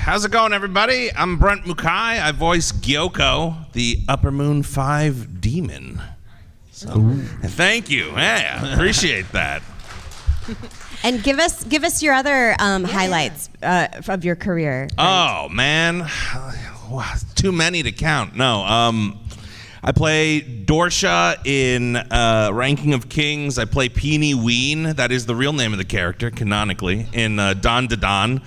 how's it going, everybody? I'm Brent Mukai. I voice Gyoko, the Upper Moon 5 demon. So, thank you. Yeah, appreciate that. And give us your other highlights of your career. Oh man, too many to count. No, I play Dorsha in Ranking of Kings. I play Peony Ween. That is the real name of the character, canonically, in Don Da Don.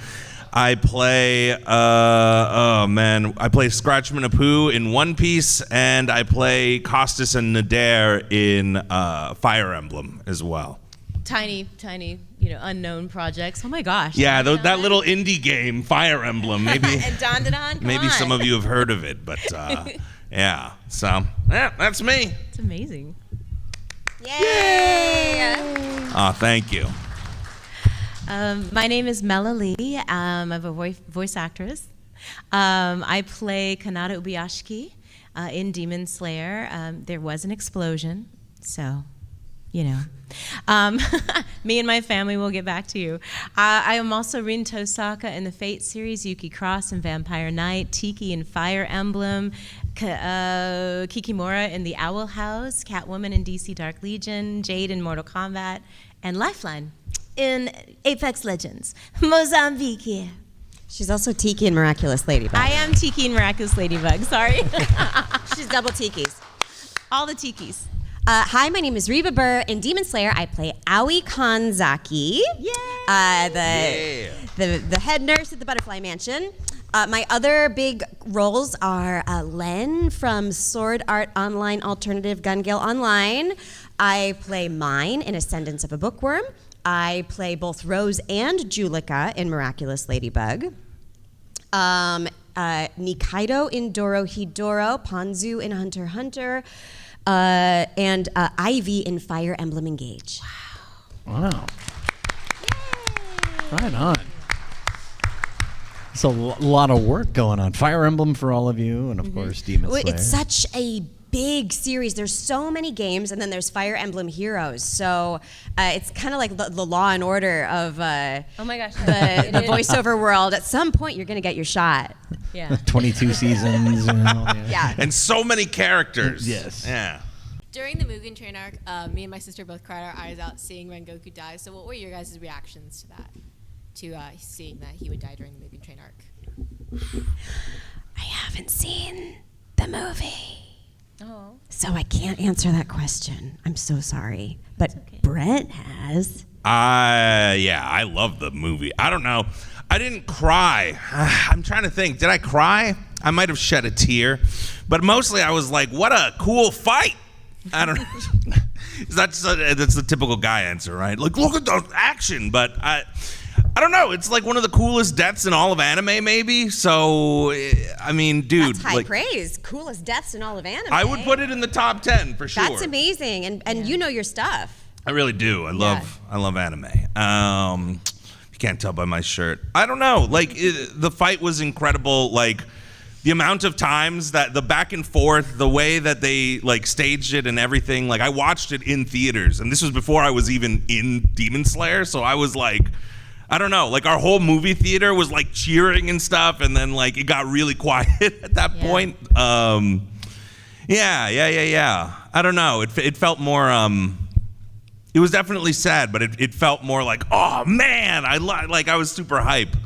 I play, I play Scratchman Apu in One Piece, and I play Costas and Nader in Fire Emblem as well. Tiny, unknown projects. Oh my gosh. Yeah, that little indie game, Fire Emblem. Maybe and Don Da Don, maybe some of you have heard of it, but yeah. So, that's me. It's amazing. Yay! Oh, thank you. My name is Mela Lee. I'm a voice actress. I play Kanata Ubuyashiki in Demon Slayer. There was an explosion, so, me and my family will get back to you. I am also Rin Tosaka in the Fate series, Yuki Cross in Vampire Knight, Tiki in Fire Emblem, Kikimora in The Owl House, Catwoman in DC Dark Legion, Jade in Mortal Kombat, and Lifeline in Apex Legends, Mozambique. She's also Tiki in Miraculous Ladybug. I am Tiki in Miraculous Ladybug, sorry. She's double Tikis. All the Tikis. Hi, my name is Reba Buhr. In Demon Slayer, I play Aoi Kanzaki. Yay! The head nurse at the Butterfly Mansion. My other big roles are Len from Sword Art Online Alternative Gun Gale Online. I play Mine in Ascendance of a Bookworm. I play both Rose and Julika in Miraculous Ladybug. Nikaido in Dorohedoro, Ponzu in Hunter x Hunter, and Ivy in Fire Emblem Engage. Wow. Yay. Right on. It's a lot of work going on. Fire Emblem for all of you, and of course Demon Slayer. It's such a big series. There's so many games, and then there's Fire Emblem Heroes. So it's kind of like the Law and Order of oh my gosh, the voiceover world. At some point, you're gonna get your shot. Yeah. 22 seasons. Yeah. And so many characters. Yes. Yeah. During the Mugen Train arc, me and my sister both cried our eyes out seeing Rengoku die. So what were your guys' reactions to that? To seeing that he would die during the Mugen Train arc? I haven't seen the movie. Oh. So I can't answer that question. I'm so sorry. But okay. Brent has. I love the movie. I don't know. I didn't cry. I'm trying to think. Did I cry? I might have shed a tear. But mostly I was like, what a cool fight. I don't know. That's the typical guy answer, right? Like, look at the action. But I don't know. It's like one of the coolest deaths in all of anime, maybe. So, I mean, dude. That's high praise. Coolest deaths in all of anime. I would put it in the top 10 for sure. That's amazing. And you know your stuff. I really do. I love anime. You can't tell by my shirt. I don't know. Like, the fight was incredible. Like, the amount of times that the back and forth, the way that they like staged it and everything. Like, I watched it in theaters, and this was before I was even in Demon Slayer. So I was like, I don't know, like our whole movie theater was like cheering and stuff, and then like it got really quiet at that point. Yeah. I don't know. It felt more. It was definitely sad, but it felt more like, oh man, I was super hype.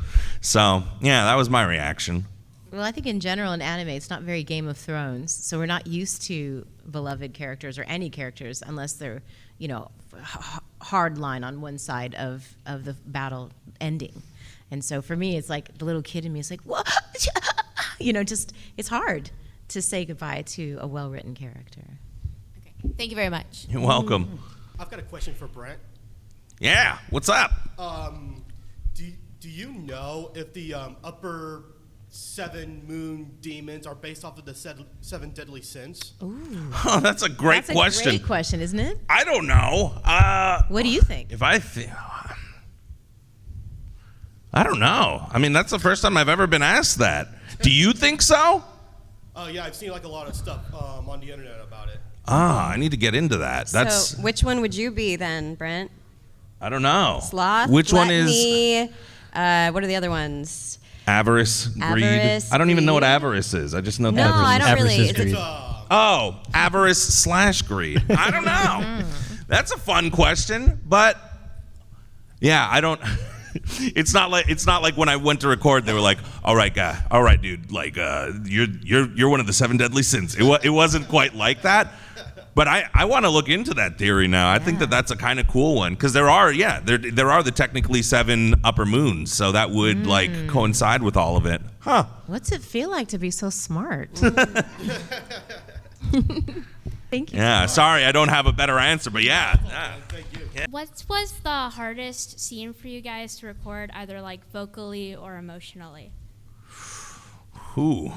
So yeah, that was my reaction. Well, I think in general in anime, it's not very Game of Thrones, so we're not used to beloved characters or any characters unless they're, hard line on one side of the battle ending. And so for me, it's like the little kid in me is like, what? Just it's hard to say goodbye to a well-written character. Okay, thank you very much. You're welcome. I've got a question for Brent. Yeah, what's up? Do you know if the upper 7 moon demons are based off of the 7 deadly sins? Ooh. Oh, that's a great question. That's a great question, isn't it? I don't know. What do you think? I don't know. I mean, that's the first time I've ever been asked that. Do you think so? Yeah, I've seen like a lot of stuff on the internet about it. I need to get into that. So which one would you be then, Brent? I don't know. Sloth? Which Gluttony, one is? What are the other ones? Avarice, greed. Avarice, I don't even know what greed. avarice is. I just know No, that. I don't Avarice really. is greed. Oh, avarice / greed. I don't know. That's a fun question, but yeah, I don't. It's not like when I went to record, they were like, "All right, guy, all right, dude, like you're one of the 7 deadly sins." It wasn't quite like that. But I want to look into that theory now. I think that's a kind of cool one because there are the technically 7 upper moons, so that would like coincide with all of it. Huh. What's it feel like to be so smart? Thank you. Yeah, sorry, I don't have a better answer, but yeah. What was the hardest scene for you guys to record, either like vocally or emotionally? Ooh.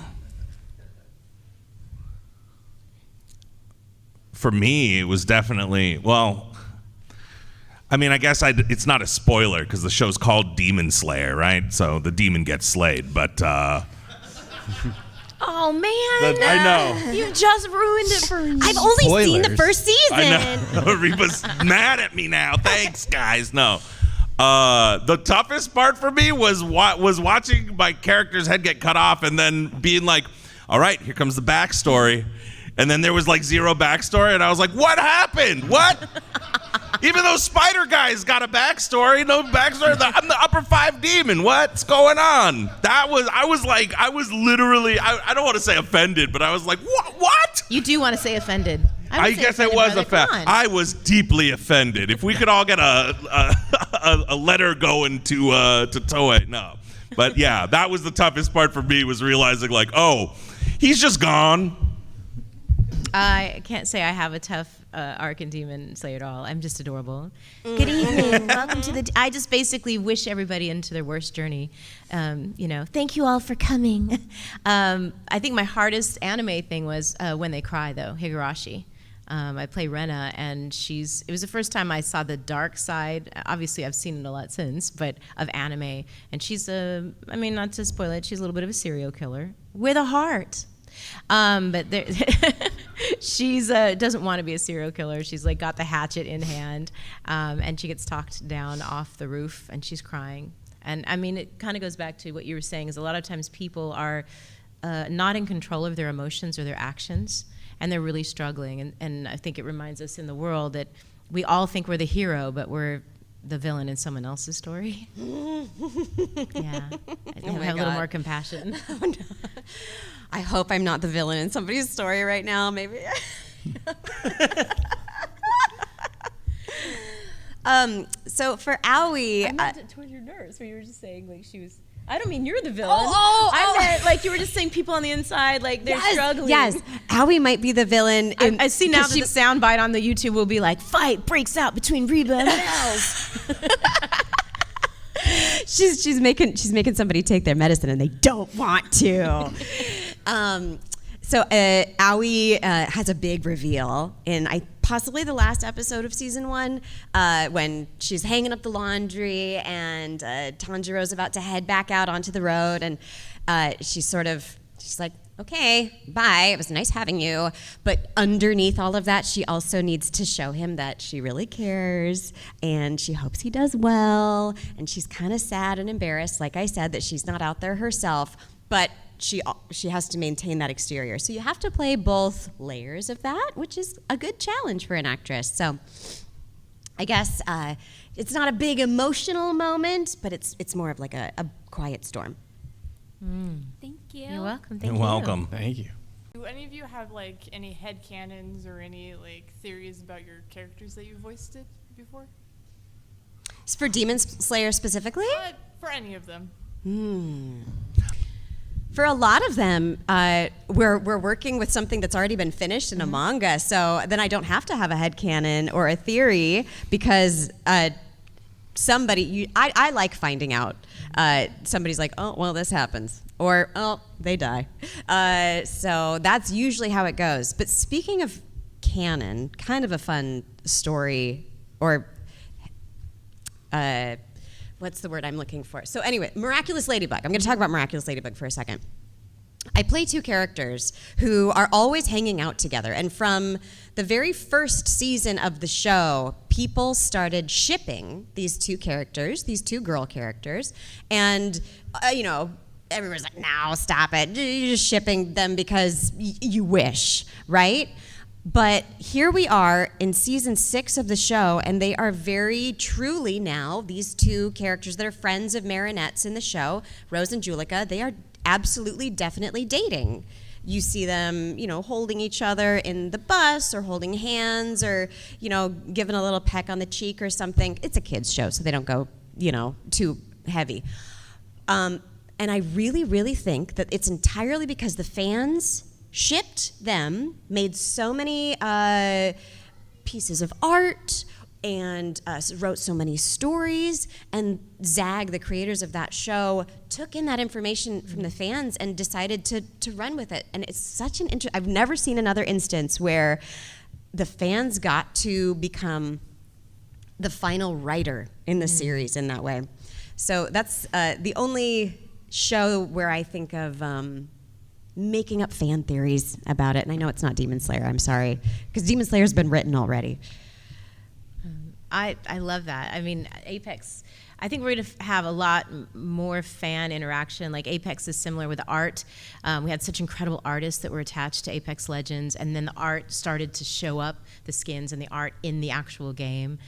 For me, it was definitely, well, I mean, I guess it's not a spoiler because the show's called Demon Slayer, right? So the demon gets slayed, but Oh man! I know. You just ruined it for me. I've only seen the Spoilers. first season. I know. Reba's mad at me now. Thanks, guys. No. The toughest part for me was watching my character's head get cut off and then being like, all right, here comes the backstory. And then there was like 0 backstory, and I was like, what happened? What? Even though Spider Guy's got a backstory, no backstory. I'm the upper 5 demon. What's going on? I was literally, I don't want to say offended, but I was like, what? You do want to say offended. I would say guess I offended, was brother. Come offended. on. I was deeply offended. If we could all get a letter going to Toei, no. But yeah, that was the toughest part for me, was realizing like, oh, he's just gone. I can't say I have a tough arc in Demon Slayer at all. I'm just adorable. Good evening. Welcome to the. I just basically wish everybody into their worst journey. Thank you all for coming. I think my hardest anime thing was when they cry, though. Higurashi. I play Rena, and it was the first time I saw the dark side. Obviously, I've seen it a lot since, but of anime. And she's not to spoil it, she's a little bit of a serial killer with a heart. But she's doesn't want to be a serial killer. She's like got the hatchet in hand, and she gets talked down off the roof, and she's crying. And I mean, it kind of goes back to what you were saying, is a lot of times people are not in control of their emotions or their actions, and they're really struggling. And I think it reminds us in the world that we all think we're the hero, but we're the villain in someone else's story. Yeah, I Oh my have a little God. more compassion. Oh, no. I hope I'm not the villain in somebody's story right now. Maybe. So for Aoi, I meant it toward your nurse, where you were just saying like she was. I don't mean you're the villain. I meant like you were just saying people on the inside like they're struggling. Yes, Aoi might be the villain. I see now because that the soundbite on the YouTube will be like, fight breaks out between Reba and Nels. she's making somebody take their medicine and they don't want to. So Aoi has a big reveal in possibly the last episode of season 1 when she's hanging up the laundry and Tanjiro's about to head back out onto the road, and she's like, okay, bye, it was nice having you. But underneath all of that, she also needs to show him that she really cares and she hopes he does well, and she's kind of sad and embarrassed, like I said, that she's not out there herself, but she has to maintain that exterior. So you have to play both layers of that, which is a good challenge for an actress. So I guess it's not a big emotional moment, but it's more of like a quiet storm. Thank you. You're welcome. You're welcome. Thank you. Do any of you have like any headcanons or any like theories about your characters that you voiced it before? It's for Demon Slayer specifically? For any of them. For a lot of them, we're working with something that's already been finished in a manga, so then I don't have to have a headcanon or a theory because I like finding out. Somebody's like, oh, well, this happens. Or, oh, they die. So that's usually how it goes. But speaking of canon, kind of a fun story, or what's the word I'm looking for? So anyway, Miraculous Ladybug. I'm going to talk about Miraculous Ladybug for a second. I play 2 characters who are always hanging out together. And from the very first season of the show, people started shipping these 2 characters, these 2 girl characters. And, everyone's like, no, stop it. You're just shipping them because you wish, right? But here we are in season 6 of the show, and they are very truly now, these two characters that are friends of Marinette's in the show, Rose and Julika, they are absolutely, definitely dating. You see them, holding each other in the bus or holding hands or, giving a little peck on the cheek or something. It's a kids show, so they don't go, too heavy. And I really, really think that it's entirely because the fans shipped them, made so many pieces of art, and wrote so many stories, and ZAG, the creators of that show, took in that information from the fans and decided to run with it. And it's such an I've never seen another instance where the fans got to become the final writer in the series in that way. So that's the only show where I think of making up fan theories about it. And I know it's not Demon Slayer, I'm sorry, because Demon Slayer's been written already. I love that. I mean, Apex, I think we're going to have a lot more fan interaction. Like Apex is similar with the art. We had such incredible artists that were attached to Apex Legends, and then the art started to show up, the skins and the art in the actual game.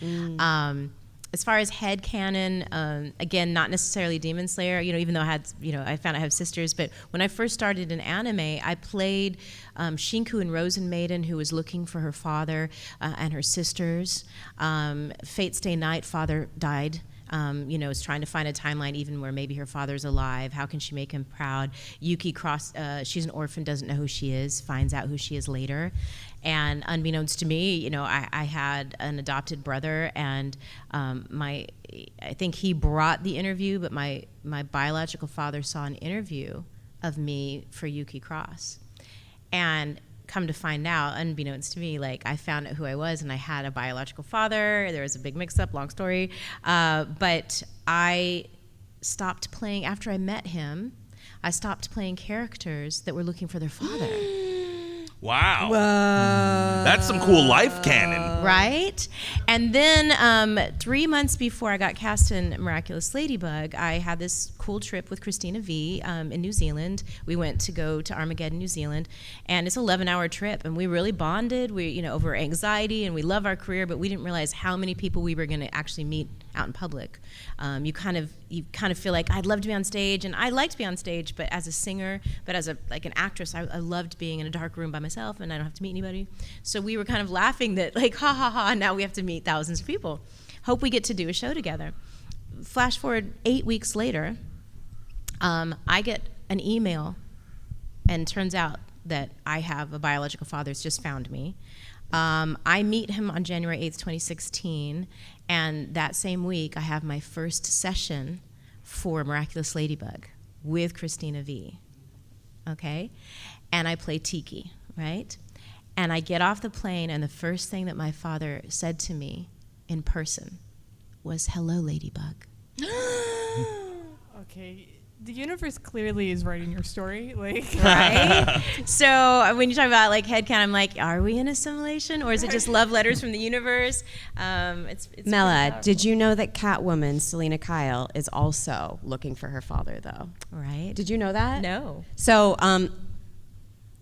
As far as headcanon, again, not necessarily Demon Slayer, even though I found I have sisters, but when I first started in anime, I played Shinku in Rosen Maiden, who was looking for her father and her sisters. Fate's Day Night, father died. Is trying to find a timeline even where maybe her father's alive. How can she make him proud? Yuki she's an orphan, doesn't know who she is, finds out who she is later. And unbeknownst to me, I had an adopted brother, and I think he brought the interview, but my biological father saw an interview of me for Yuki Cross. And come to find out, unbeknownst to me, I found out who I was, and I had a biological father. There was a big mix-up, long story. But I stopped playing, after I met him, I stopped playing characters that were looking for their father. Wow. Whoa. That's some cool life canon. Right? And then 3 months before I got cast in Miraculous Ladybug, I had this cool trip with Christina V in New Zealand. We went to go to Armageddon, New Zealand, and it's an 11-hour trip, and we really bonded. We, over anxiety, and we love our career, but we didn't realize how many people we were going to actually meet out in public. You kind of feel like I'd love to be on stage, and I like to be on stage, but as a singer, but as an actress, I loved being in a dark room by myself, and I don't have to meet anybody. So we were kind of laughing that ha ha ha, now we have to meet thousands of people. Hope we get to do a show together. Flash forward 8 weeks later, I get an email, and turns out that I have a biological father who's just found me. I meet him on January 8th, 2016, and that same week I have my first session for Miraculous Ladybug with Christina V, okay? And I play Tiki, right? And I get off the plane, and the first thing that my father said to me in person was, "Hello, Ladybug." Okay. The universe clearly is writing your story, right? So when you talk about headcanon, I'm like, are we in a simulation, or is it just love letters from the universe? It's Mela, did you know that Catwoman, Selena Kyle, is also looking for her father, though? Right. Did you know that? No. So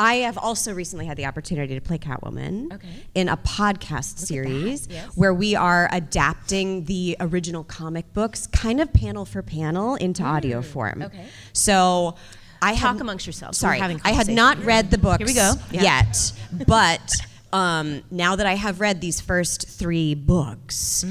I have also recently had the opportunity to play Catwoman in a podcast series where we are adapting the original comic books kind of panel for panel into audio form. Okay. So I talk amongst yourselves. Sorry, I had not read the books Here we go. yet, but now that I have read these first 3 books,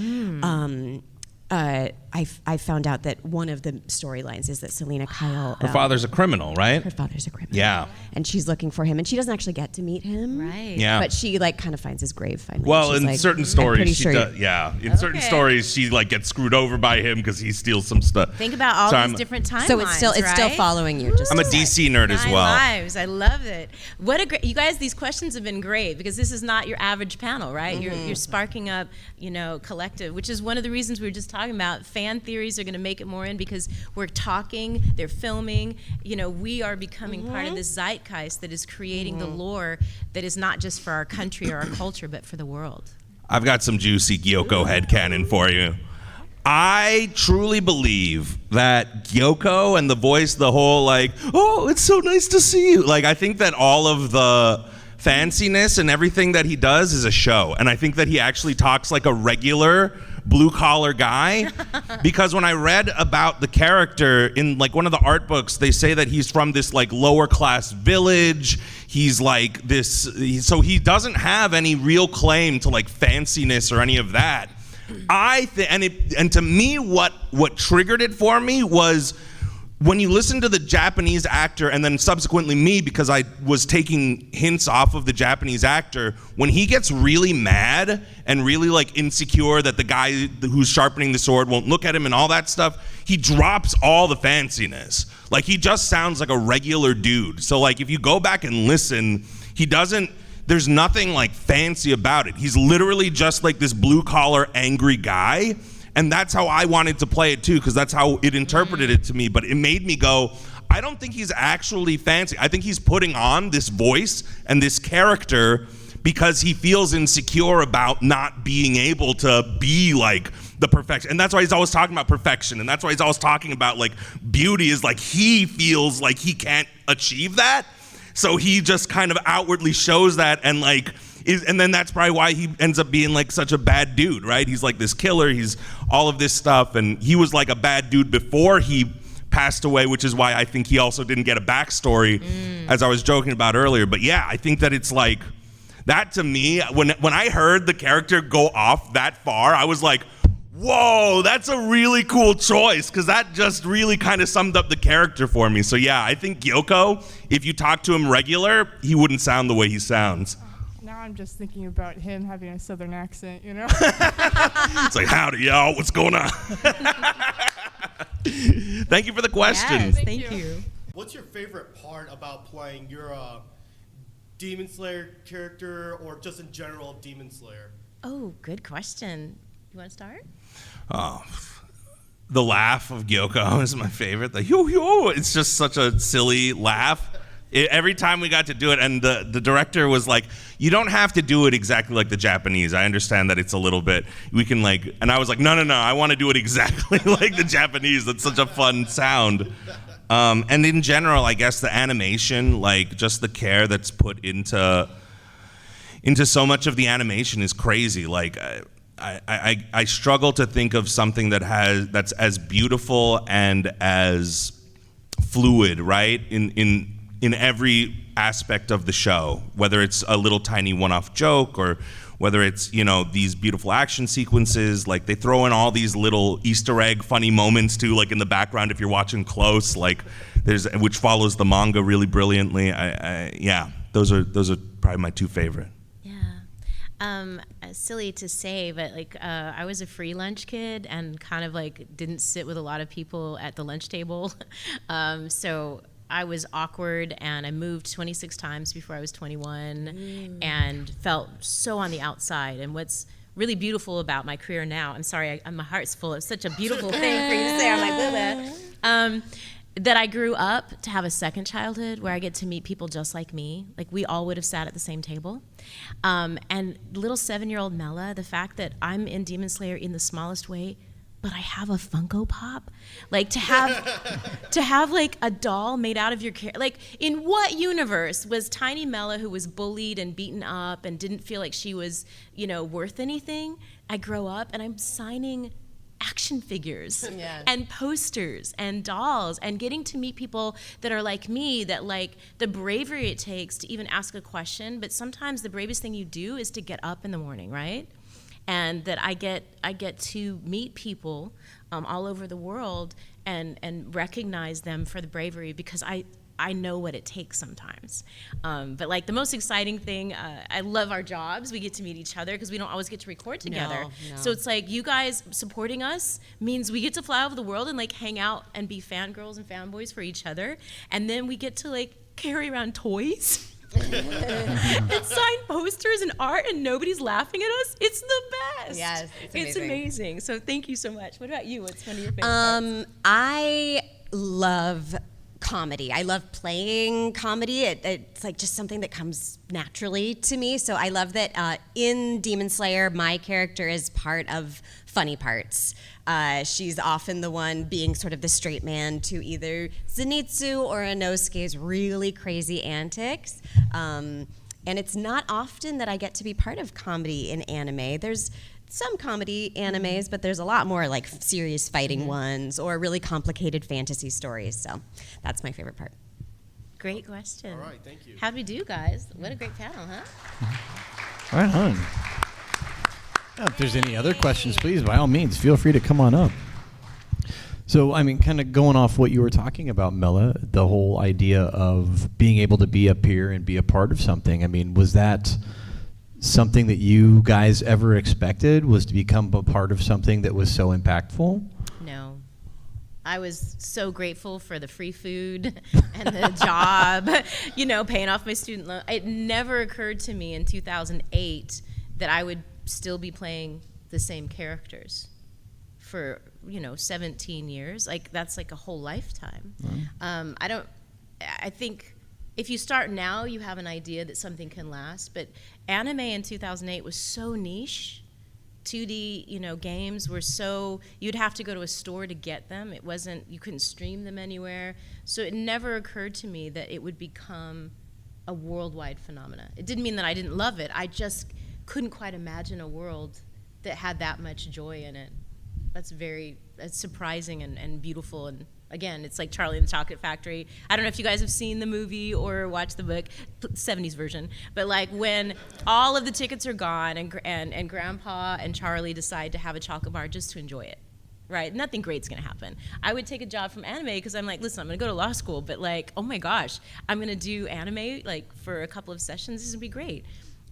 I found out that one of the storylines is that Selena Kyle... Her father's a criminal, right? Her father's a criminal. Yeah. And she's looking for him, and she doesn't actually get to meet him. Right. Yeah. But she kind of finds his grave finally. Well, She's in like, certain "I'm stories, pretty she sure does. Yeah. In certain stories, she gets screwed over by him because he steals some stuff. Think about all these different timelines. So it's still following you. Just I'm a DC nerd as well. Lives. I love it. What a great, you guys, these questions have been great because this is not your average panel, right? You're sparking up, collective, which is one of the reasons we were just talking about. Fan theories are going to make it more in because we're talking, they're filming. We are becoming part of this zeitgeist that is creating the lore that is not just for our country or our culture, but for the world. I've got some juicy Gyoko headcanon for you. I truly believe that Gyoko and the voice, the whole like, oh, it's so nice to see you. Like, I think that all of the fanciness and everything that he does is a show. And I think that he actually talks like a regular blue collar guy. Because when I read about the character in like one of the art books, they say that he's from this like lower class village. He's like this, so he doesn't have any real claim to like fanciness or any of that. And to me, what triggered it for me was when you listen to the Japanese actor, and then subsequently me, because I was taking hints off of the Japanese actor, when he gets really mad and really like insecure that the guy who's sharpening the sword won't look at him and all that stuff, he drops all the fanciness. Like, he just sounds like a regular dude. So like, if you go back and listen, there's nothing like fancy about it. He's literally just like this blue collar angry guy. And that's how I wanted to play it too, because that's how it interpreted it to me. But it made me go, I don't think he's actually fancy. I think he's putting on this voice and this character because he feels insecure about not being able to be like the perfection. And that's why he's always talking about perfection. And that's why he's always talking about like beauty, is like he feels like he can't achieve that. So he just kind of outwardly shows that, and like, and then that's probably why he ends up being like such a bad dude, right? He's like this killer, he's all of this stuff, and he was like a bad dude before he passed away, which is why I think he also didn't get a backstory, as I was joking about earlier. But yeah, I think that it's like, that to me, when I heard the character go off that far, I was like, whoa, that's a really cool choice, because that just really kind of summed up the character for me. So yeah, I think Gyoko, if you talk to him regular, he wouldn't sound the way he sounds. Now I'm just thinking about him having a southern accent, you know? It's like, howdy, y'all, what's going on? Thank you for the question. Yes, thank you. What's your favorite part about playing your Demon Slayer character, or just in general Demon Slayer? Oh, good question. You want to start? Oh, the laugh of Gyoko is my favorite. The yo, it's just such a silly laugh. Every time we got to do it, and the director was like, you don't have to do it exactly like the Japanese. I understand that it's a little bit, we can like, and I was like, no, I want to do it exactly like the Japanese. That's such a fun sound. And in general, I guess the animation, like just the care that's put into so much of the animation is crazy. Like, I struggle to think of something that's as beautiful and as fluid, right? In every aspect of the show, whether it's a little tiny one-off joke or whether it's, you know, these beautiful action sequences. Like, they throw in all these little Easter egg funny moments too, like in the background if you're watching close, like which follows the manga really brilliantly. Yeah, those are probably my two favorite. Silly to say, but like I was a free lunch kid and kind of like didn't sit with a lot of people at the lunch table. So I was awkward, and I moved 26 times before I was 21 and felt so on the outside. And what's really beautiful about my career now, I'm sorry, my heart's full. It's such a beautiful thing for you to say. I'm like, blah, blah. That I grew up to have a second childhood where I get to meet people just like me. Like, we all would have sat at the same table. And little 7-year-old Mela, the fact that I'm in Demon Slayer in the smallest way, but I have a Funko Pop, like to have like a doll made out of your character. Like, in what universe was tiny Mela, who was bullied and beaten up and didn't feel like she was, you know, worth anything? I grow up and I'm signing action figures and posters and dolls and getting to meet people that are like me, that like the bravery it takes to even ask a question, but sometimes the bravest thing you do is to get up in the morning, right? And that I get to meet people all over the world and recognize them for the bravery, because I know what it takes sometimes. But like the most exciting thing, I love our jobs. We get to meet each other because we don't always get to record together. No. So it's like, you guys supporting us means we get to fly over the world and like hang out and be fangirls and fanboys for each other. And then we get to like carry around toys. And sign posters and art, and nobody's laughing at us. It's the best. Yes, it's amazing. So thank you so much. What about you? What's one of your favorite parts? I love comedy. I love playing comedy. It's like just something that comes naturally to me. So I love that in Demon Slayer, my character is part of funny parts. She's often the one being sort of the straight man to either Zenitsu or Inosuke's really crazy antics. And it's not often that I get to be part of comedy in anime. There's some comedy animes, but there's a lot more like serious fighting ones or really complicated fantasy stories. So that's my favorite part. Great question. All right, thank you. How'd we do, guys? What a great panel, huh? Right on. If there's any other questions, please, by all means, feel free to come on up. So, I mean, kind of going off what you were talking about, Mela, the whole idea of being able to be up here and be a part of something. I mean, was that something that you guys ever expected, was to become a part of something that was so impactful? No. I was so grateful for the free food and the job, paying off my student loan. It never occurred to me in 2008 that I would still be playing the same characters for 17 years. Like, that's like a whole lifetime. I think if you start now, you have an idea that something can last, but anime in 2008 was so niche. 2D games were so, you'd have to go to a store to get them. You couldn't stream them anywhere. So it never occurred to me that it would become a worldwide phenomenon. It didn't mean that I didn't love it. I just couldn't quite imagine a world that had that much joy in it. That's surprising and beautiful. And again, it's like Charlie and the Chocolate Factory. I don't know if you guys have seen the movie or watched the book, 70s version, but like when all of the tickets are gone and Grandpa and Charlie decide to have a chocolate bar just to enjoy it. Right, nothing great's gonna happen. I would take a job from anime because I'm like, listen, I'm gonna go to law school, but like, oh my gosh, I'm gonna do anime like for a couple of sessions. This would be great.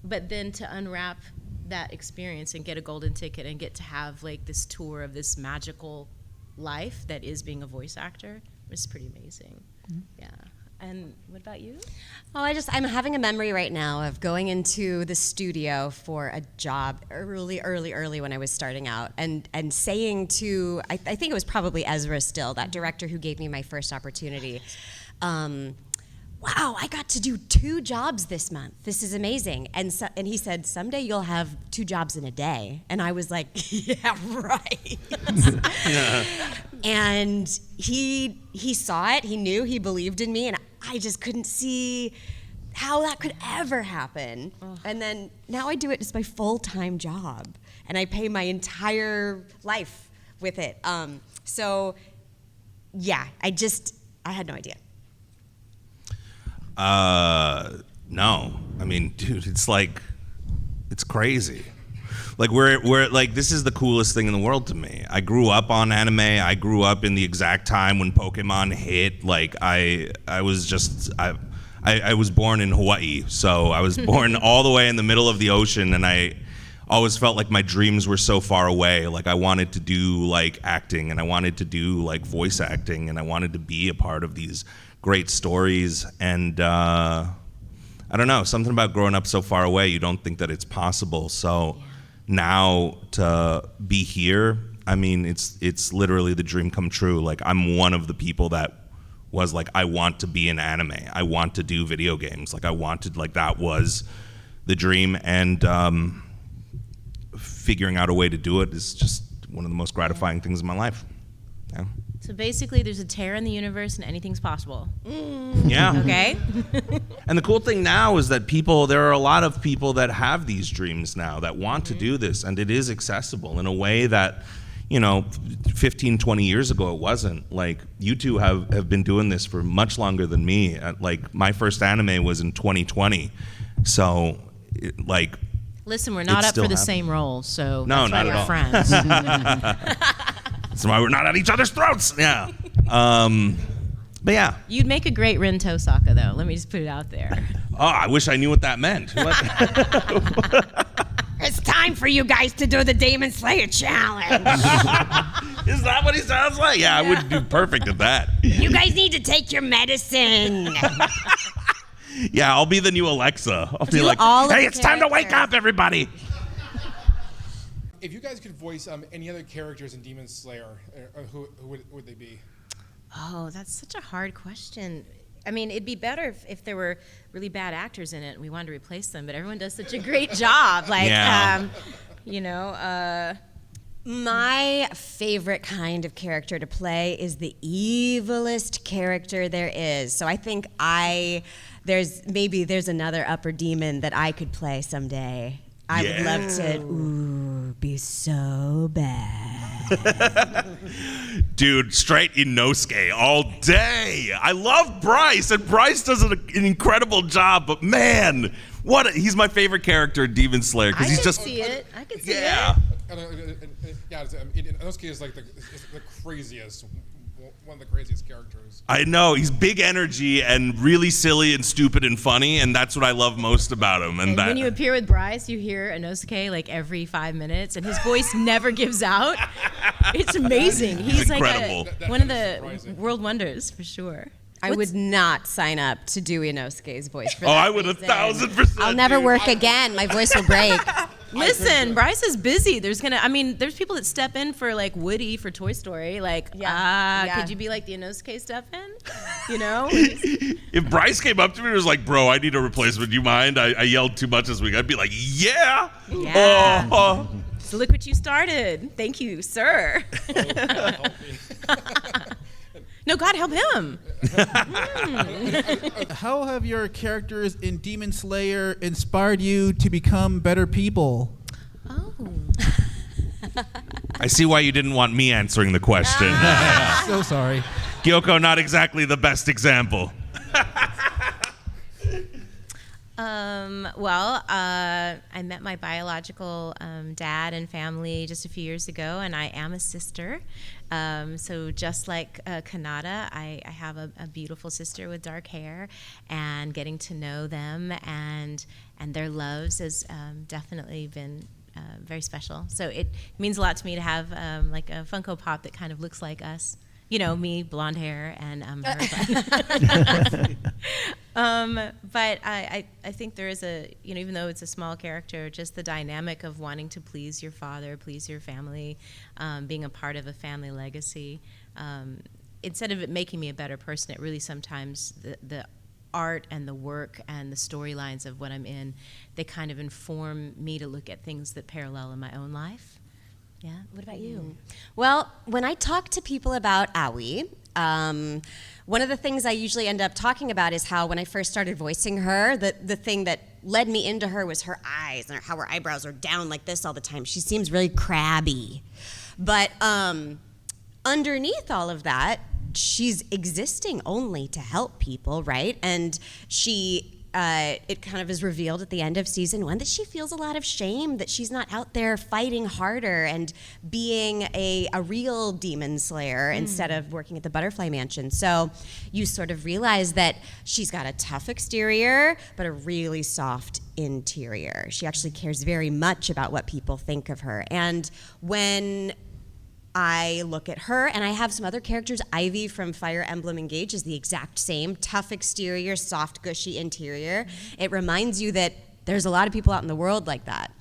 But then to unwrap that experience and get a golden ticket and get to have like this tour of this magical life that is being a voice actor was pretty amazing. Yeah. And what about you? Oh, I'm having a memory right now of going into the studio for a job early when I was starting out and saying to, I think it was probably Ezra still, that director who gave me my first opportunity, wow, I got to do 2 jobs this month. This is amazing. And he said, someday you'll have 2 jobs in a day. And I was like, yeah, right. And he saw it, he knew, he believed in me, and I just couldn't see how that could ever happen. And then now I do it as my full-time job, and I pay my entire life with it. So yeah, I had no idea. No. I mean, dude, it's crazy. Like we're like, this is the coolest thing in the world to me. I grew up on anime. I grew up in the exact time when Pokemon hit. Like I was born in Hawaii, so I was born all the way in the middle of the ocean, and I always felt like my dreams were so far away. Like I wanted to do like acting, and I wanted to do like voice acting, and I wanted to be a part of these great stories. And I don't know, something about growing up so far away, you don't think that it's possible. So now to be here, I mean, it's literally the dream come true. Like I'm one of the people that was like, I want to be in anime. I want to do video games. Like that was the dream. And figuring out a way to do it is just one of the most gratifying things in my life. Yeah. So basically, there's a tear in the universe and anything's possible. Yeah. Okay? And the cool thing now is that there are a lot of people that have these dreams now that want to do this, and it is accessible in a way that, 15, 20 years ago it wasn't. Like, you two have been doing this for much longer than me. Like, my first anime was in 2020. So, listen, we're not up for the same role, so no, that's why not we're at friends. That's why we're not at each other's throats. Yeah. But yeah. You'd make a great Rin Tosaka, though. Let me just put it out there. Oh, I wish I knew what that meant. It's time for you guys to do the Demon Slayer challenge. Is that what he sounds like? Yeah, I would do perfect at that. You guys need to take your medicine. Yeah, I'll be the new Alexa. I'll be Do like, all of hey, the it's time to wake characters. up, everybody. If you guys could voice any other characters in Demon Slayer, who would they be? Oh, that's such a hard question. I mean, it'd be better if there were really bad actors in it and we wanted to replace them, but everyone does such a great job. Like, Yeah. My favorite kind of character to play is the evilest character there is. So I think there's another upper demon that I could play someday. I would love to be so bad. Dude, straight Inosuke all day. I love Bryce, and Bryce does an incredible job, but man, he's my favorite character in Demon Slayer because he's just I can see it. yeah. Inosuke is like the craziest, one of the craziest characters. I know, he's big energy and really silly and stupid and funny, and that's what I love most about him. And when you appear with Bryce, you hear Inosuke like every 5 minutes, and his voice never gives out. It's amazing. He's incredible. Like one of the world wonders for sure. I would not sign up to do Inosuke's voice for that I would reason. 1,000%. I'll never work again. My voice will break. Listen, Bryce is busy. There's people that step in for like Woody for Toy Story. Like, could you be like the Inosuke step in? You know? If Bryce came up to me and was like, bro, I need a replacement, do you mind? I yelled too much this week. I'd be like, yeah. Yeah. So look what you started. Thank you, sir. No, God help him. How have your characters in Demon Slayer inspired you to become better people? Oh. I see why you didn't want me answering the question. So sorry. Gyoko, not exactly the best example. I met my biological dad and family just a few years ago, and I am a sister. So just like Kanata, I have a beautiful sister with dark hair, and getting to know them and their loves has definitely been very special. So it means a lot to me to have like a Funko Pop that kind of looks like us. You know, me, blonde hair, and her. But I think there is even though it's a small character, just the dynamic of wanting to please your father, please your family, being a part of a family legacy. Instead of it making me a better person, it really sometimes, the art and the work and the storylines of what I'm in, they kind of inform me to look at things that parallel in my own life. Yeah. What about you? Well, when I talk to people about Aoi, one of the things I usually end up talking about is how when I first started voicing her, the thing that led me into her was her eyes and how her eyebrows are down like this all the time. She seems really crabby. But underneath all of that, she's existing only to help people, right? And it kind of is revealed at the end of season 1 that she feels a lot of shame that she's not out there fighting harder and being a real demon slayer instead of working at the Butterfly Mansion. So you sort of realize that she's got a tough exterior, but a really soft interior. She actually cares very much about what people think of her. And when I look at her, and I have some other characters. Ivy from Fire Emblem Engage is the exact same. Tough exterior, soft, gushy interior. It reminds you that there's a lot of people out in the world like that.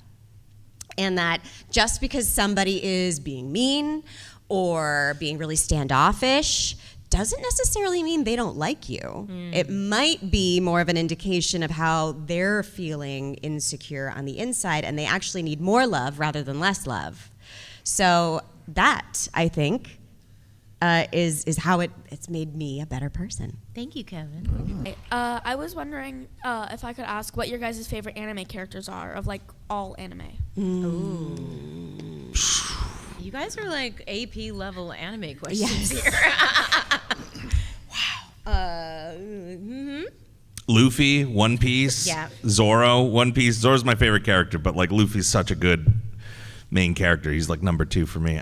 And that just because somebody is being mean or being really standoffish doesn't necessarily mean they don't like you. It might be more of an indication of how they're feeling insecure on the inside, and they actually need more love rather than less love. So that, I think, is how it's made me a better person. Thank you, Kevin. I was wondering if I could ask what your guys' favorite anime characters are of like all anime. Ooh. You guys are like AP level anime questions here. Wow. Luffy, One Piece, Zoro, One Piece. Zoro's my favorite character, but like Luffy's such a good main character. He's like number 2 for me.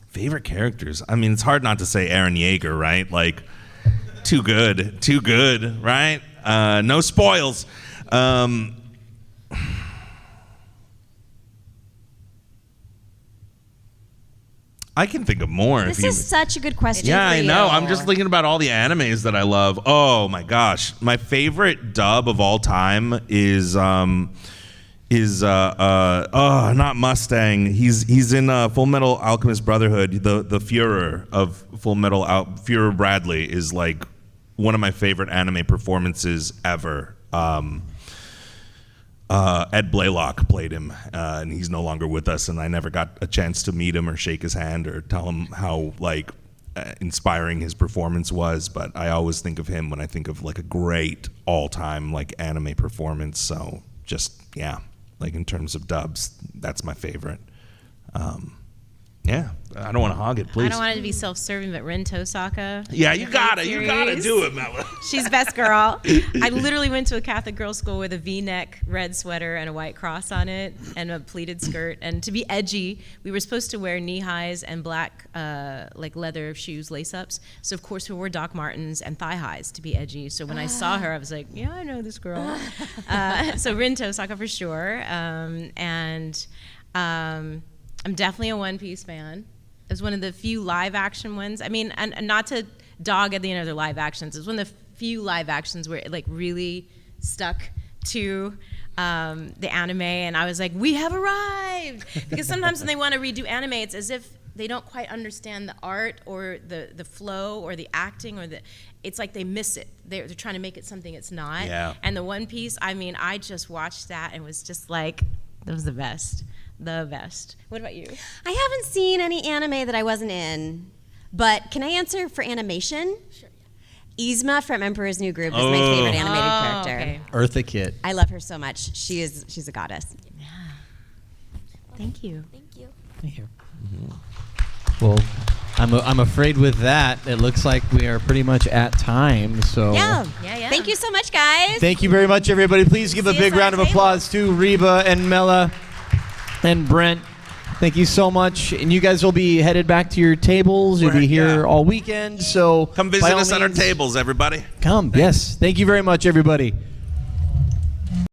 Favorite characters. I mean, it's hard not to say Eren Yeager, right? Like, too good, right? No spoils. I can think of more. This is such a good question. Yeah, for I know. you. I'm just thinking about all the animes that I love. Oh my gosh, my favorite dub of all time is not Mustang. He's in Full Metal Alchemist Brotherhood. The Führer of Full Metal Führer Bradley is like one of my favorite anime performances ever. Ed Blaylock played him, and he's no longer with us. And I never got a chance to meet him or shake his hand or tell him how inspiring his performance was. But I always think of him when I think of like a great all-time like anime performance. So just like in terms of dubs, that's my favorite. Yeah, I don't want to hog it, please. I don't want it to be self-serving, but Ren Tosaka. Yeah, you gotta do it, Mela. She's best girl. I literally went to a Catholic girls' school with a V-neck red sweater and a white cross on it and a pleated skirt. And to be edgy, we were supposed to wear knee-highs and black like leather shoes, lace-ups. So of course we wore Doc Martens and thigh-highs to be edgy. So when I saw her, I was like, yeah, I know this girl. So Ren Tosaka for sure. I'm definitely a One Piece fan. It was one of the few live-action ones. I mean, and not to dog at the end of their live actions. It was one of the few live actions where it like really stuck to the anime, and I was like, we have arrived! Because sometimes when they want to redo anime, it's as if they don't quite understand the art or the flow or the acting or it's like they miss it. They're trying to make it something it's not. Yeah. And the One Piece, I mean, I just watched that and was just like, that was the best. The best. What about you? I haven't seen any anime that I wasn't in, but can I answer for animation? Sure. Yzma from Emperor's New Groove is my favorite animated character. Okay. Eartha Kitt. I love her so much. She's a goddess. Yeah. Thank you. Thank you. Thank you. Well, I'm afraid with that, it looks like we are pretty much at time. So Yeah. Yeah. Thank you so much, guys. thank you very much, everybody. Please give a See us big on round of the table. applause to Reba and Mela and Brent. Thank you so much. And you guys will be headed back to your tables. You'll be here all weekend. So Come by visit all us at our means, tables, everybody. Come. Yes. Thank you very much, everybody.